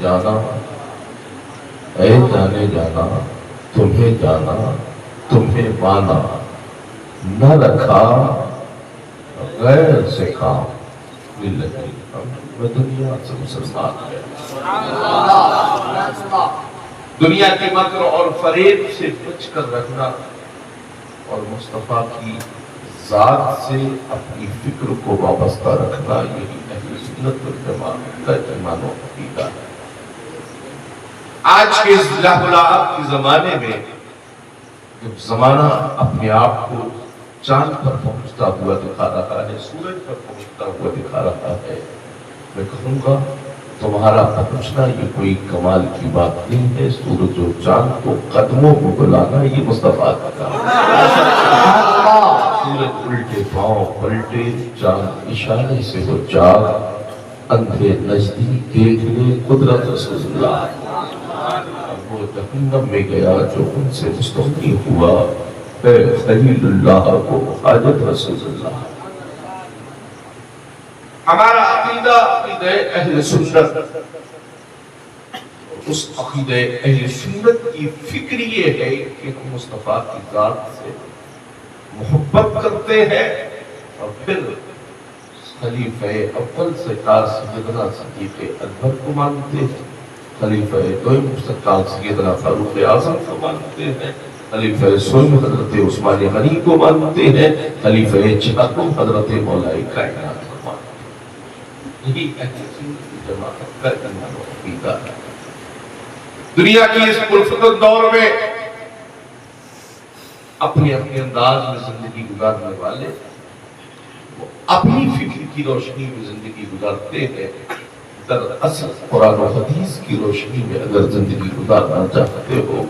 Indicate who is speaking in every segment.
Speaker 1: جانا اے جانے جانا، تمہیں جانا تمہیں مانا، نہ رکھا غیر سے کام، للہی ہم دنیا سے مسلمان ہے۔ دنیا کے مکر اور فریب سے بچ کر رکھنا اور مصطفیٰ کی ذات سے اپنی فکر کو وابستہ رکھنا، یہی اہل سنت والجماعت کا ایمان و عقیدہ ہے۔ آج کے اس لاحولاب کے زمانے میں جب زمانہ اپنے آپ کو چاند پر پہنچتا ہوا دکھا رہا ہے، سورج پر پہنچتا ہوا دکھا رہا ہے، میں کہوں گا تمہارا پہنچنا یہ کوئی کمال کی بات نہیں ہے۔ سورج و چاند کو قدموں کو بلانا یہ مصطفیٰ کا کام ہے۔ سورج الٹے پاؤں پلٹے، چاند اشارے سے وہ جاگ، اندھے نزدیک دیکھ لے قدرت رسول اللہ۔ وہ جہنم میں گیا جو ان سے مستغنی ہوا، اے خلیل اللہ کو حاجت رسول اللہ۔ ہمارا عقیدہ عقیدہ اہل سنت، اس عقیدہ اہل سنت کی فکر یہ ہے کہ ہم مصطفیٰ کی ذات سے محبت کرتے ہیں اور پھر خلیفہ اول سرکار سیدنا صدیق اکبر کو مانتے ہیں، خلیفہ دوم سرکار سیدنا فاروق اعظم کو مانتے ہیں، خلیفہ سوم حضرت عثمان غنی کو مانتے ہیں، خلیفہ چہارم حضرت مولا کائنات کو مانتے ہیں۔ یہی اہل سنت کی جماعت کا ایمان و عقیدہ ہے۔ دنیا کی اس پرفتن دور میں اپنے اپنے انداز میں زندگی گزارنے والے وہ اپنی فکر کی روشنی میں زندگی گزارتے ہیں، دراصل قرآن و حدیث کی روشنی میں اگر زندگی گزارنا چاہتے ہو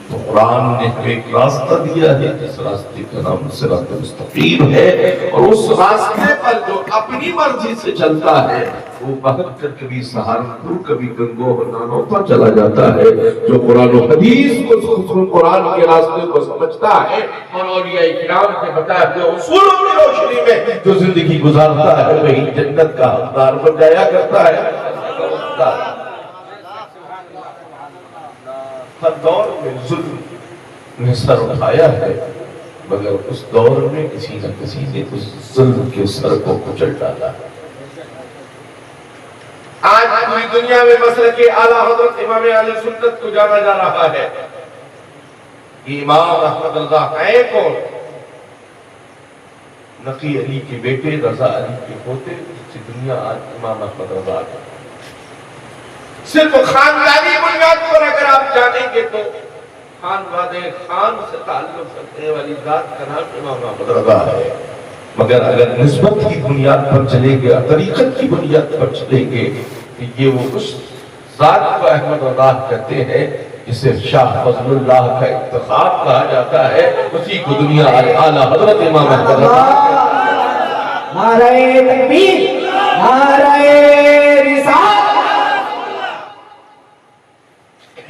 Speaker 1: تو قرآن نے ہمیں ایک راستہ دیا ہے جس راستے کا نام صراط مستقیم ہے، اور اس راستے پر جو اپنی مرضی سے چلتا ہے وہ بہت کر کبھی سہارنپور کبھی گنگوہ نانوتہ چلا جاتا ہے۔ جو قرآن و حدیث کو قرآن کے راستے کو سمجھتا ہے اور اولیاء کرام کے بتائے ہوئے اصولوں کی روشنی میں جو زندگی گزارتا ہے وہی جنت کا حقدار بن جایا کرتا ہے۔ ہر دور میں ظلم نے سر اٹھایا ہے، مگر اس دور میں کسی نہ کسی نے اس ظلم کے سر کو کچل ڈالا ہے۔ آج پوری دنیا میں مسلک اعلیٰ حضرت امام اہل سنت کو جانا جا رہا ہے۔ امام احمد رضا ہیں کون؟ نقی علی کے بیٹے، رضا علی کے پوتے، جس سے دنیا آج امام احمد رضا ہے۔ صرف خاندانی بنیاد پر اگر آپ جانیں گے تو خان سے تعلق رکھنے والی ذات کا نام امام احمد رضا ہے، مگر اگر نسبت کی بنیاد پر چلیں گے، طریقت کی بنیاد پر چلیں گے، یہ وہ اس ذات کو احمد رضا کہتے ہیں جسے شاہ فضل اللہ کا انتخاب کہا جاتا ہے، اسی کو دنیا اعلیٰ حضرت امام احمد رضا۔
Speaker 2: نعرہ تکبیر، نعرہ رسالت۔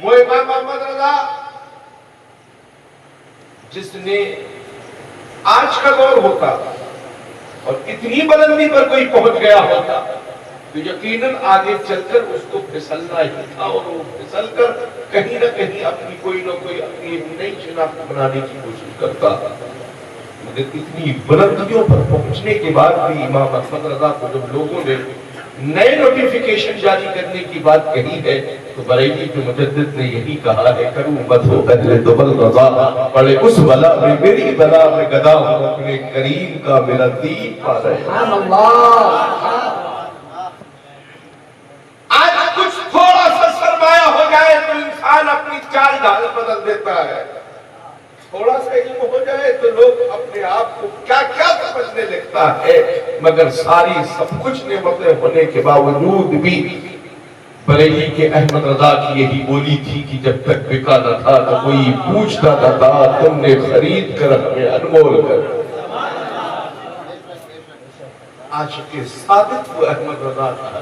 Speaker 1: وہ امام احمد رضا جس نے آج کا دور ہوتا اور اتنی بلندی پر کوئی پہنچ گیا ہوتا تو یقیناً آگے چل کر اس کو پھسلنا ہی تھا، اور وہ پھسل کر کہیں نہ کہیں اپنی کوئی نہ کوئی اپنی نئی شناخت بنانے کی کوشش کرتا۔ مگر اتنی بلندیوں پر پہنچنے کے بعد بھی امام احمد رضا کو جب لوگوں نے نئے نوٹیفیکیشن جاری کرنے کی بات کہی ہے تو بریلی کے مجدد نے یہی کہا ہے، کروں مت ہو اہل دبل رضا، پڑے اس بلا میں میری بلا میں گدا ہوں، اپنے کریم کا میرا دین پا رہے۔
Speaker 2: سبحان اللہ۔
Speaker 1: آج کچھ تھوڑا سا سرمایہ ہو جائے تو انسان اپنی چال ڈھال بدل دیتا ہے، تھوڑا سا علم ہو جائے تو لوگ اپنے آپ کو کیا کیا سمجھنے لگتا ہے، مگر ساری سب کچھ نعمتیں ہونے کے باوجود بھی بریلی کے احمد رضا کی یہی بولی تھی کہ جب تک بکا نہ تھا تو کوئی پوچھتا نہ تھا، تم نے خرید کر ہمیں انمول کر۔ آج کے صادق وہ احمد رضا تھا۔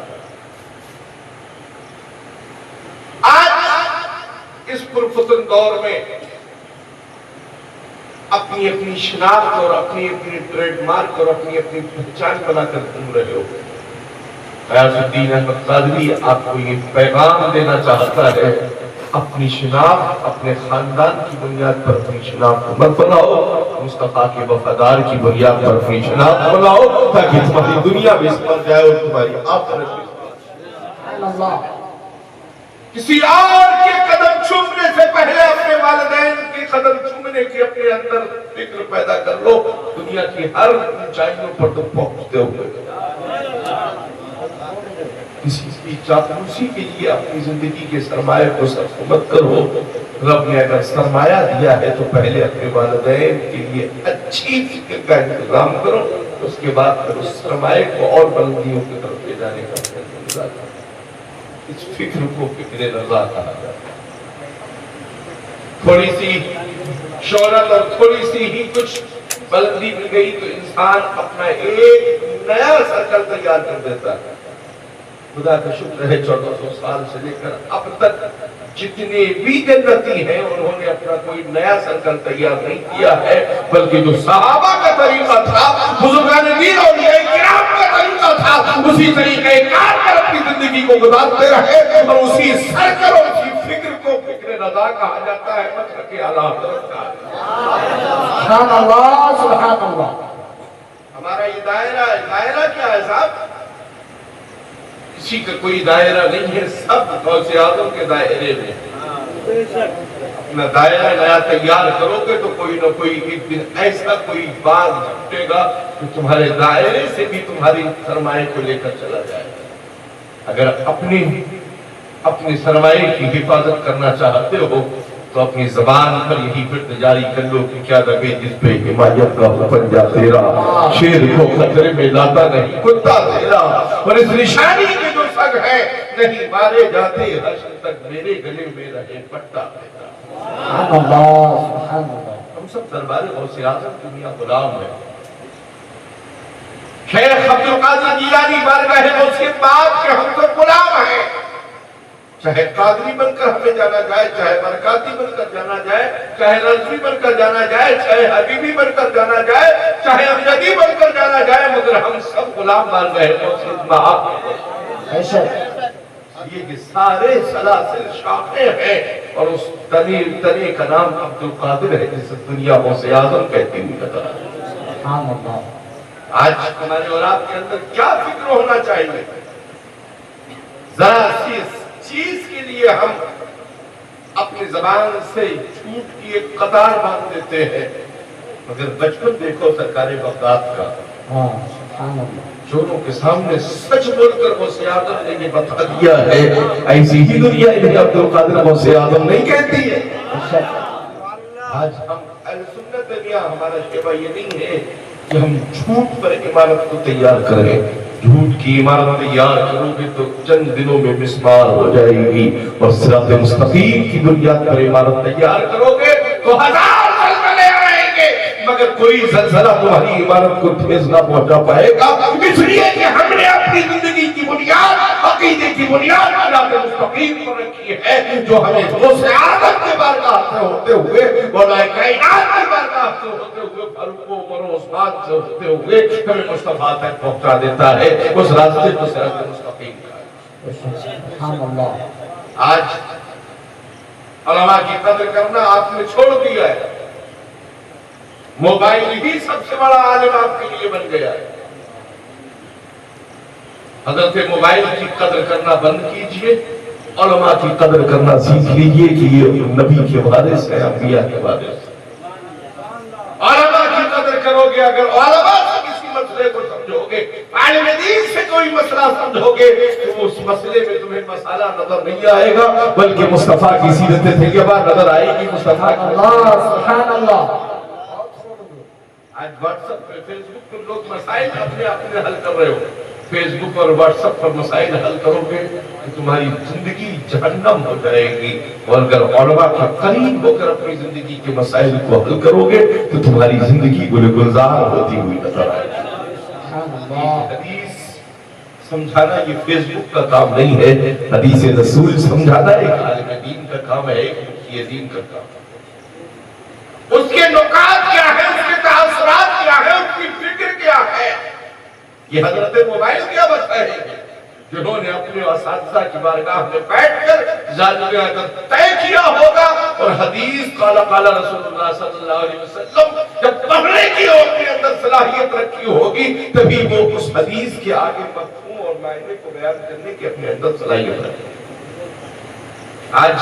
Speaker 1: آج اس پرفتن دور میں اپنی اپنی شناخت اور اپنی اپنی ٹریڈ مارک اور اپنی اپنی پہچان بنا کر گھوم رہے ہو، غیاث الدین احمد قادری آپ کو یہ پیغام دینا چاہتا ہے، اپنی شناخت اپنے خاندان کی بنیاد پر اپنی شناخت مت بناؤ، مصطفیٰ کے وفادار کی بنیاد پر اپنی شناخت بناؤ، تاکہ تمہاری دنیا بھی اس پر جائے اور تمہاری آخرت بھی اس پر۔ کسی اور کے قدم چومنے سے پہلے اپنے والدین کے قدم چومنے کی اپنے اندر فکر پیدا کر لو، دنیا کی ہر اونچائیوں پر تم پہنچتے ہوئے۔ کسی کی چاپلوسی کے لیے اپنی زندگی کے سرمایہ کو صرف مت کرو۔ رب نے اگر سرمایہ دیا ہے تو پہلے اپنے والدین کے لیے اچھی فکر کا انتظام کرو، اس کے بعد پھر اس سرمایہ کو اور بلندیوں کی طرف لے جانے کا انتظام کرو۔ اس فکر کو فکر رضا کہا جاتا ہے۔ تھوڑی سی شہرت اور تھوڑی سی ہی کچھ بلندی مل گئی تو انسان اپنا ایک نیا سرکل تیار کر دیتا ہے۔ خدا کا شکر ہے 1400 سال سے لے کر اب تک جتنے بھی جنتی ہیں انہوں نے اپنا کوئی نیا سرکل تیار نہیں کیا ہے، بلکہ جو صحابہ کا طریقہ تھا، بزرگان دین اور اولیاء کرام کا طریقہ تھا، اسی طریقے کار پر اپنی زندگی کو گزارتے رہے اور اسی سرکل اور اسی فکر کو فکر رضا کہا جاتا ہے، مطلب کہ اعلیٰ حضرت کا۔
Speaker 2: سبحان اللہ سبحان اللہ۔
Speaker 1: ہمارا یہ دائرہ کیا ہے صاحب؟ کسی کا کوئی دائرہ نہیں ہے، سب غوث اعظم کے دائرے میں۔ اپنا دائرہ نیا تیار کرو گے تو کوئی نہ کوئی ایک دن ایسا کوئی بات گھٹے گا کہ تمہارے دائرے سے بھی تمہاری سرمایہ کو لے کر چلا جائے گا۔ اگر اپنی سرمایہ کی حفاظت کرنا چاہتے ہو تو اپنی زبان پر یہی فرد جاری کر لو کہ کیا دبے جس پہ حمایت کا پنجہ تیرا، شیر کو خطرے میں لاتا نہیں کتا تیرا، اور اس نشانی کے جو سگ ہے نہیں مارے جاتے حشر تک میرے گلے میں رہے پٹا تیرا۔
Speaker 2: سبحان اللہ سبحان اللہ۔
Speaker 1: ہم سب دربار غوث اعظم دنیا غلام ہے۔ شیخ عبد القادر جیلانی بارگاہ غوث کے بعد کے ہم سب غلام ہیں، چاہے قادری بن کر ہمیں جانا جائے، چاہے برکاتی بن کر جانا جائے، چاہے رضوی بن کر جانا جائے، چاہے حبیبی بن کر جانا جائے، چاہے امجدی بن کر جانا جائے، مگر ہم سب غلام مان رہے ہیں۔ یہ سارے سلاسل شاخیں ہیں اور اس تنے کا نام عبد القادر ہے جسے دنیا غوث اعظم کہتی ہوئی نظر
Speaker 2: سبحان اللہ۔
Speaker 1: آج ہمارے اور آپ کے اندر کیا فکر ہونا چاہیے؟ ذرا سی چیز کے لیے ہم اپنی زبان سے جھوٹ کی ایک قطار باندھ دیتے ہیں، مگر بچپن دیکھو سرکار بغداد کا،
Speaker 2: سبحان اللہ۔
Speaker 1: چوروں کے سامنے سچ بول کر غوث اعظم نے یہ بتا دیا ہے، ایسی ہی دنیا انہیں عبد القادر غوث اعظم نہیں کہتی ہے۔ آج ہم اہل سنت دنیا ہمارا شیوا یہ نہیں ہے کہ ہم جھوٹ پر عمارت کو تیار کریں۔ جھوٹ کی عمارت تیار کرو گے تو چند دنوں میں مسمار ہو جائے گی، اور صراط مستقیم کی بنیاد پر عمارت تیار کرو گے تو ہزار زلزلے آئیں گے مگر کوئی زلزلہ تمہاری عمارت کو ٹھیس نہ پہنچا پائے گا، اس لیے کہ ہم نے اپنی زندگی کی بنیاد عقیدے کی بنیاد صراط مستقیم پر رکھی ہے، جو ہمیں غوث اعظم کے بارگاہ سے ہوتے ہوئے، مولا کائنات کے بارگاہ سے ہوتے ہوئے، فاروق و عمر و عثمان سے ہوتے ہوئے ہمیں مصطفیٰ تک پہنچا دیتا ہے۔ اس راستے کو صراط مستقیم کا۔
Speaker 2: سبحان اللہ۔
Speaker 1: آج علماء کی قدر کرنا آپ نے چھوڑ دیا ہے، موبائل ہی سب سے بڑا عالم آپ کے لیے بن گیا ہے۔ حضرت موبائل کی قدر کرنا بند کیجئے، علماء کی قدر کرنا سیکھ لیجئے کہ یہ نبی کے وارث ہے، انبیاء کے وارث ہے۔ علماء کی قدر کرو گے، اگر علماء سے کسی مسئلے کو سمجھو گے، عالم دین سے کوئی مسئلہ سمجھو گے تو اس مسئلے میں تمہیں مسئلہ نظر نہیں آئے گا، بلکہ مصطفیٰ کی سیرت طیبہ نظر آئے گی۔ مصطفیٰ
Speaker 2: سبحان اللہ۔
Speaker 1: آج واٹس ایپ پہ فیس بک پر لوگ مسائل اپنے حل کر رہے ہو، فیس بک اور واٹس ایپ پر مسائل حل کرو گے تو تمہاری زندگی جہنم ہو جائے گی، اور اگر علماء کے قریب ہو کر اپنی زندگی کے مسائل کو حل کرو گے تو تمہاری زندگی گل گلزار ہوتی ہوئی نظر آئے گی۔ حدیث سمجھانا یہ فیس بک کا کام نہیں ہے، حدیث رسول سمجھانا ایک عالم دین کا کام ہے، ایک مفتی دین کا کام ہے۔ اس کے نکات کیا ہے، اس کے تاثرات کیا ہے، اس کی فکر کیا ہے، یہ حضرت موبائل کیا بتائے گی؟ جنہوں نے اپنے اساتذہ کی بارگاہ میں بیٹھ کر ذالب عدد طے کیا ہوگا اور حدیث قال قال رسول اللہ صلی اللہ علیہ وسلم جب پڑھنے کی اپنے اندر صلاحیت رکھی ہوگی تبھی وہ اس حدیث کے آگے مفہوم اور معنی کو بیان کرنے کی اپنے اندر صلاحیت رکھی. آج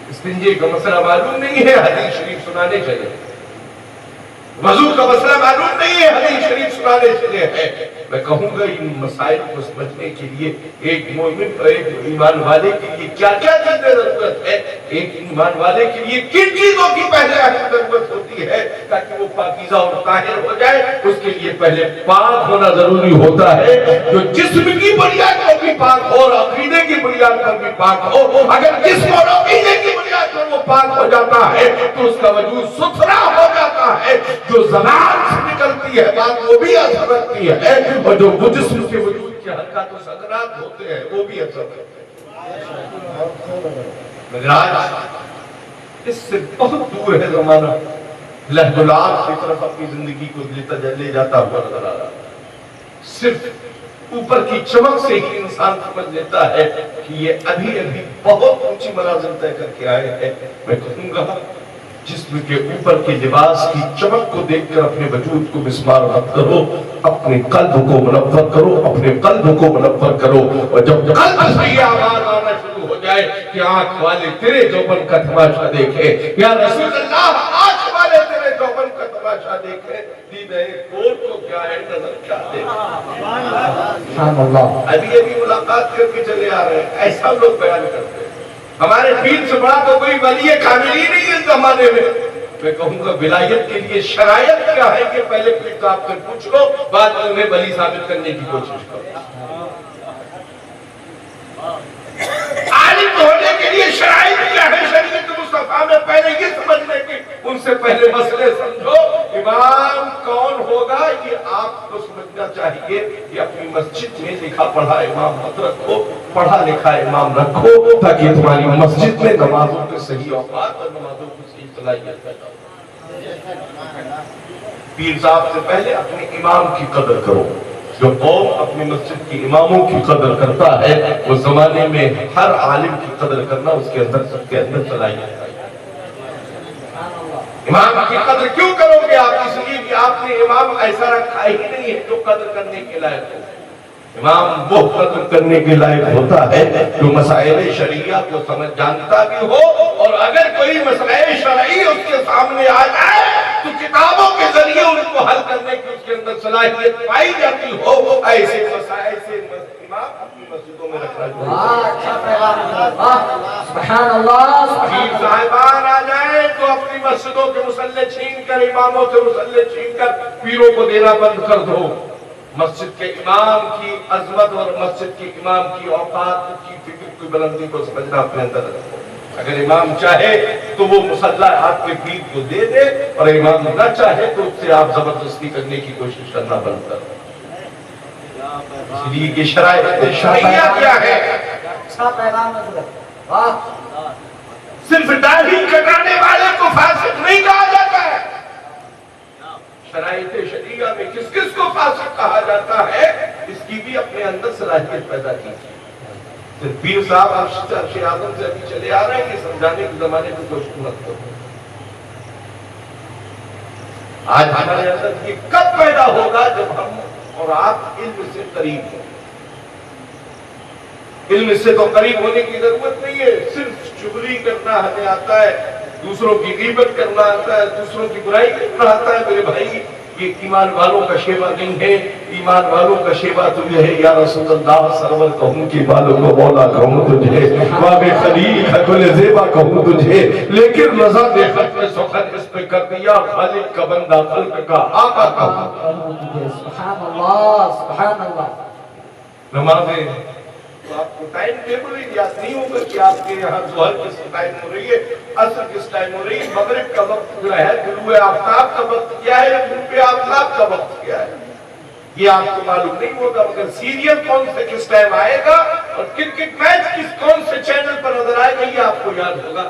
Speaker 1: استنجے کا مسئلہ معلوم نہیں ہے, حدیث شریف سنانے چلے. وضو کا مسئلہ معلوم نہیں ہے, حدیث شریف سنانے چلے ہیں. میں کہوں گا ان مسائل کو سمجھنے کے لیے ایک مومن اور ایک ایمان والے کے لیے کیا کیا چیزیں ضرورت ہے, ایک ایمان والے کے لیے کن چیزوں کی پہلے ضرورت ہوتی ہے تاکہ وہ پاکیزہ اور طاہر ہو جائے. اس کے لیے پہلے پاک ہونا ضروری ہوتا ہے, جو جسم کی بنیاد پر بھی پاک ہو اور عقیدے کی بنیاد پر بھی پاک ہو. اگر جسم اور عقیدے کی بنیاد پر وہ پاک ہو جاتا ہے تو اس کا وجود ستھرا ہو جاتا ہے. جو زبان سے نکلتی ہے بات وہ بھی اثر رکھتی ہے, اور جو جسم کے وجود کے حرکات و سکنات ہوتے ہیں وہ بھی اثر رکھتے ہیں. مگر آج اس سے بہت دور ہے زمانہ, لہو لعب کی طرف اپنی زندگی کو لے جاتا ہوا نظر آ رہا. صرف اوپر کی چمک سے ہی انسان سمجھ لیتا ہے کہ یہ ابھی ابھی بہت اونچی منازل طے کر کے آئے ہیں. میں کہوں گا جسم کے اوپر کے لباس کی چمک کو دیکھ کر اپنے وجود کو مسمار مت کرو, اپنے قلب کو منور کرو, اپنے قلب کو منور کرو. اور جب قلب سے یہ آواز آنا شروع ہو جائے کہ آنکھ والے تیرے جوبن کا تماشا دیکھے, یا رسول اللہ آنکھ والے تیرے جوبن کا تماشا دیکھے, دیدہ کور کو کیا ہے نظر کیا دے. ابھی ابھی ملاقات کر کے چلے آ رہے ہیں, ایسا لوگ بیان کرتے ہیں. ہمارے پیر سے بڑا تو کوئی ولی کامل ہی نہیں اس زمانے میں. میں کہوں گا ولایت کے لیے شرائط کیا ہے کہ پہلے پیر صاحب سے پوچھ لو, بعد میں انہیں ولی ثابت کرنے کی کوشش کرو. عالم ہونے کے لیے شرائط کیا ہے شریعت مصطفیٰ میں؟ پہلے یہ سمجھنے کی, ان سے پہلے مسئلے سمجھو. امام کون ہوگا یہ آپ کو سمجھنا چاہیے. یہ اپنی مسجد میں لکھا پڑھا امام مت رکھو, پڑھا لکھا امام رکھو, تاکہ تمہاری مسجد میں نمازوں کے صحیح اوقات اور نمازوں کی صحیح صلاحیت پیدا ہو. پیر صاحب سے پہلے اپنے امام کی قدر کرو. جو قوم اپنی مسجد کی اماموں کی قدر کرتا ہے, اس زمانے میں ہر عالم کی قدر کرنا اس کے اندر سب کے اندر صلاحیت ہے. امام کی قدر کیوں کرو گے آپ؟ اس لیے کہ آپ نے امام ایسا رکھا ہی نہیں ہے جو قدر کرنے کے لائق ہو. امام وہ قدر کرنے کے لائق ہوتا ہے جو مسائل شرعیہ کو سمجھ جانتا بھی ہو, اور اگر کوئی مسئلہ شرعی اس کے سامنے آ جائے تو کتابوں کے ذریعے ان کو حل کرنے کی اس کے اندر صلاحیت پائی جاتی ہو. ایسے مسائل سے امام اپنی مسجدوں میں رکھنا
Speaker 2: سبحان اللہ.
Speaker 1: پیر صاحبان آ جائیں تو اپنی مسجدوں کے مصلے چھین کر, اماموں سے مصلے چھین کر پیروں کو دینا بند کر دو. مسجد کے امام کی عظمت اور مسجد کے امام کی اوقات کی فکر کی بلندی کو سمجھنا اپنے اندر رکھو. اگر امام چاہے تو وہ مصلی آپ کے پیر کو دے دے, اور امام نہ چاہے تو اس سے آپ زبردستی کرنے کی کوشش کرنا بند کرو. اس لیے یہ شرائط شرعیہ کیا ہے؟
Speaker 2: اچھا پیغام ہے.
Speaker 1: صرف داڑھی کٹانے والے کو فاسق نہیں کہا جاتا ہے. شرائط شریعہ میں کس کس کو فاسق کہا جاتا ہے, اس کی بھی اپنے اندر صلاحیت پیدا کی. صرف پیر صاحب آپ عرش اعظم سے ابھی چلے آ رہے ہیں, یہ سمجھانے کے زمانے کو کوشش مت کرو. آج ہمارے اندر یہ کب پیدا ہوگا؟ جب ہم اور آپ علم سے قریب ہوں. علم سے تو قریب ہونے کی ضرورت نہیں ہے, صرف چغلی کرنا ہمیں آتا ہے, دوسروں کی غیبت کرنا آتا ہے, دوسروں کی برائی کرنا آتا ہے. میرے بھائی یہ ایمان والوں کا شیوا نہیں ہے. ایمان والوں کا شیوا تو یہ ہے, یا رسول اللہ سرور کہوں کی بالوں کو مولا کہوں تجھے, باب خلیل حکل زیبا کہوں تجھے, لیکن رضا دے خط میں سخت اس پہ کر دیا خالق کا بندہ خلق کا آقا کہوں.
Speaker 2: سبحان اللہ سبحان اللہ.
Speaker 1: نمازیں تو آپ کو ٹائم ٹیبل ہی یاد نہیں ہوگا کہ آپ کے یہاں ظہر کس ٹائم ہو رہی ہے, عصر کس ٹائم ہو رہی ہے, مغرب کا وقت جو ہے, طلوع آفتاب کا وقت کیا ہے, غروب آفتاب کا وقت کیا ہے, یہ آپ کو معلوم نہیں ہوگا. مگر سیریل کون سے کس ٹائم آئے گا اور کرکٹ میچ کس کون سے چینل پر نظر آئے گا یہ آپ کو یاد ہوگا.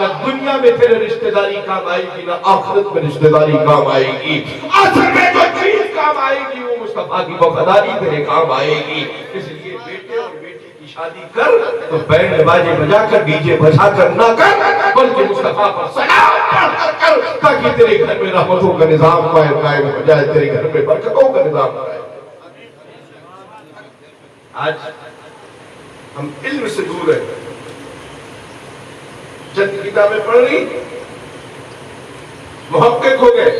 Speaker 1: نہ دنیا میں تیرے رشتہ داری کام آئے گی، نہ آخرت میں رشتہ داری کام آئے گی۔ آخر میں جو چیز کام آئے گی وہ مصطفیٰ کی وفاداری تیرے کام آئے گی۔ اس لیے بیٹے اور بیٹی کی شادی کر تو بینڈ باجے بجا کر، ڈی جے بجا کر نہ کر، بلکہ مصطفیٰ پر سلام پڑھ کر کر، تاکہ تیرے گھر میں رحمتوں کا نظام قائم ہو جائے، تیرے گھر میں برکتوں کا نظام قائم۔ آج ہم علم سے دور ہیں، چند کتابیں پڑھ رہی، محقق ہو گئے،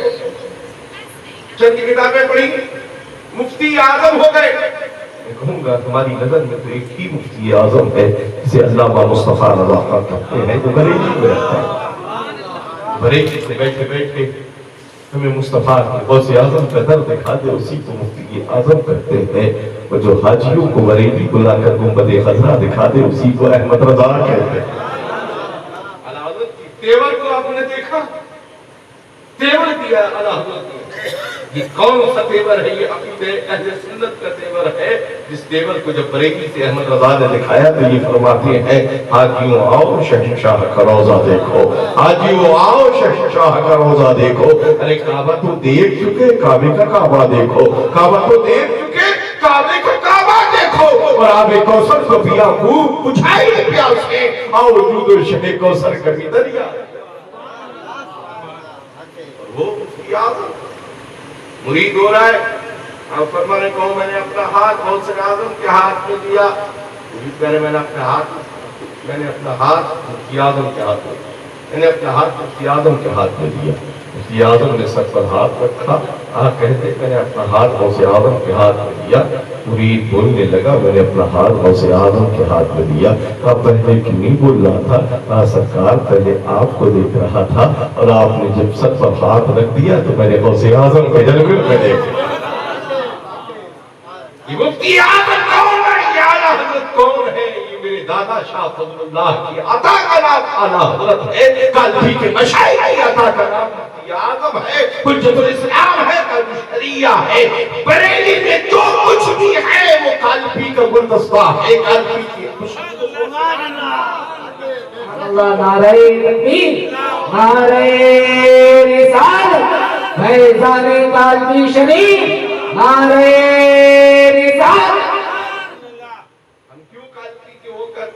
Speaker 1: چند کتابیں پڑھی، مفتی اعظم ہو گئے۔ میں کہوں گا تمہاری نظر میں تو ایک ہی مفتی اعظم ہے جسے علامہ مصطفیٰ رضا خان کہتے ہیں، جو بریلی میں رہتا ہے۔ بریلی سے بیٹھے بیٹھے ہمیں مصطفیٰ کے غوث اعظم کا در دکھا دے، اسی کو مفتی اعظم کہتے ہیں۔ وہ جو حاجیوں کو بریلی بلا کر گنبد خضرا دکھا دے، اسی کو احمد رضا کہتے ہیں۔ حضرت کی تیور کو آپ نے دیکھا، تیور دیا اعلیٰ حضرت نے۔ یہ کون سا تیور ہے؟ یہ عقیدہ اہل سنت کا تیور ہے، جس تیور کو جب بریلی سے احمد رضا نے دکھایا تو یہ فرماتے ہیں، حاجیوں آؤ شہنشاہ کا روضہ دیکھو، حاجیوں آؤ شہنشاہ کا روضہ دیکھو۔ ارے کعبہ تو دیکھ چکے، کعبے کا کعبہ دیکھو، کعبہ تو دیکھ چکے، کعبے کا کعبہ دیکھو، اور آب کوثر کو پیا خوب بجھائی پیاسے، آؤ وجود و شہ کوثر کا بھی دریا۔ وہ مفتی اعظم مرید ہو رہا ہے، آپ فرمانے کہو میں نے اپنا ہاتھ غوث اعظم کے ہاتھ میں دیا، مرید کہہ رہے میں نے اپنا ہاتھ مفتی اعظم کے ہاتھ میں، میں نے اپنا ہاتھ مفتی اعظم کے ہاتھ میں دیا۔ مفتی اعظم نے سر پر ہاتھ رکھا، کہتے میں نے اپنا ہاتھ غوث اعظم کے ہاتھ میں دیا۔ مرید بولنے لگا میں نے اپنا ہاتھ غوث اعظم کے ہاتھ میں دیا۔ آپ پہلے کیوں نہیں بول رہا تھا؟ سرکار پہلے آپ کو دیکھ رہا تھا، اور آپ نے جب سر پر ہاتھ رکھ دیا تو میں نے غوث اعظم کے جلوے میں دیکھا۔ یہ مفتی اعظم کون ہے؟ یہ اعلیٰ حضرت کون ہے؟ یہ میرے دادا شاہ فضل اللہ کی عطا کا نام اعلیٰ حضرت ہے، کالبی کے مشائخ کی عطا کا نام مفتی اعظم ہے، حجت الاسلام ہے، کالبشریہ ہے۔ بریلی میں جو کچھ بھی ہے وہ کالبی کا گلدستہ ہے، کالبی کی خوشبو۔
Speaker 2: اللہ نعرہ تکبیر، نعرہ رسالت، فیضان کالبی شریف، نعرہ رسالت۔
Speaker 1: ہم کیوں کالبی کے ہو کر،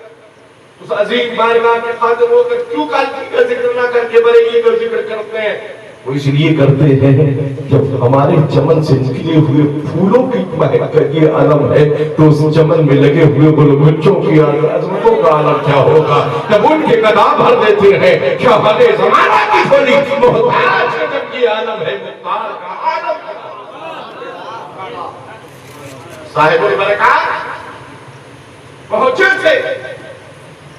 Speaker 1: اس عظیم بارگاہ کے خادم ہو کر کیوں کالبی کا ذکر نہ کر کے بریلی کا ذکر کرتے ہیں؟ وہ اس لیے کرتے ہیں جب ہمارے چمن سے نکلے ہوئے پھولوں کی مہک کا یہ عالم ہے تو اس چمن میں لگے ہوئے گلگچوں کی عظمتوں کا عالم کیا ہوگا جب ان کے قدم بھر دیتے ہیں۔ شاہانِ زمانہ کی بولی محتاج جب یہ عالم ہے، مختار کا عالم ہے۔ صاحب البرکات پہنچے تھے،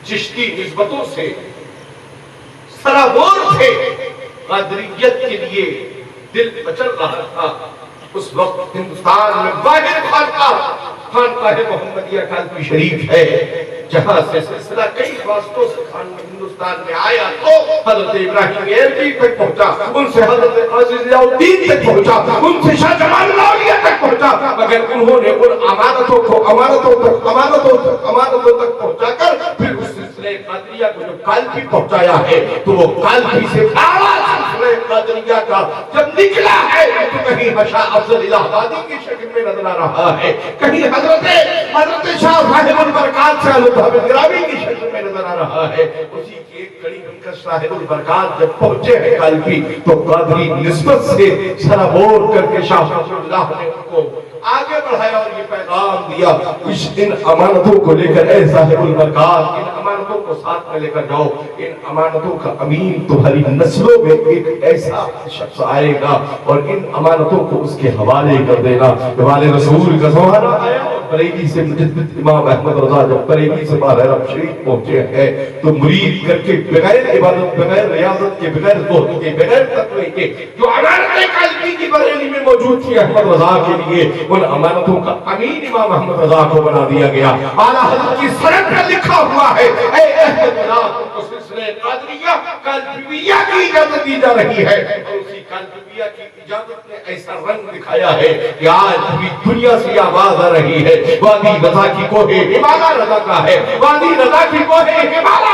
Speaker 1: چشتی نسبتوں سے سرابور تھے، قادریت کے لیے دل مچل رہا تھا۔ اس وقت ہندوستان میں واحد خانقاہ محمدیہ کالبی شریف ہے، جہاں سے سلسلہ کئی واسطوں سے ہندوستان میں آیا تو حضرت ابراہیم ایلچی تک پہنچا، ان سے حضرت عزیز الدین تک پہنچا، ان سے شاہ جمال الاولیاء تک پہنچا، مگر انہوں نے ان امانتوں تک پہنچا کر پھر اس سلسلہ قادریہ کو جو کالبی پہنچایا ہے تو وہ کالبی سے بڑا سلسلہ قادریہ کا جب نکلا ہے تو کہیں مشاء افضل الہ آبادی کی شکل میں نظر آ رہا ہے، کہیں حضرت شاہ صاحب البرکات سے گرامی کی شکل میں نظر آ رہا ہے۔ اسی کی ایک کڑی بن کر صاحب البرکات جب پہنچے ہیں کالبی تو قادری نسبت سے سرابور کر کے شاہ اللہ نے ان کو آگے بڑھایا اور یہ پیغام دیا، ان امانتوں کو لے کر اے صاحب البرکات، ان امانتوں کو ساتھ میں لے کر جاؤ، ان امانتوں کا امین تمہاری نسلوں میں ایک ایسا شخص آئے گا اور ان امانتوں کو اس کے حوالے کر دینا۔ حوالے رسول کا زمانہ آیا، بریلی سے مجدد امام احمد رضا جب بریلی سے حرم شریف پہنچے ہیں تو مرید کر کے بغیر عبادت، بغیر ریاضت کے، بغیر زہد کے، بغیر تقوی کے جو امانتیں کالبی کی بریلی میں موجود تھی احمد رضا کے لیے، ان امانتوں کا امین امام احمد رضا کو بنا دیا گیا۔ اعلیٰ حضرت کی سند پر لکھا ہوا ہے، اے احمد رضا تم کو سلسلہ قادریہ کالبیہ کی اجازت دی جا رہی ہے، اور اسی کالبیہ کی اجازت نے ایسا رنگ دکھایا ہے کہ آج بھی دنیا سے آواز آ رہی ہے، وادی رضا کی کوہ ہمالہ رضا کا ہے، وادی رضا کی کوہ ہمالہ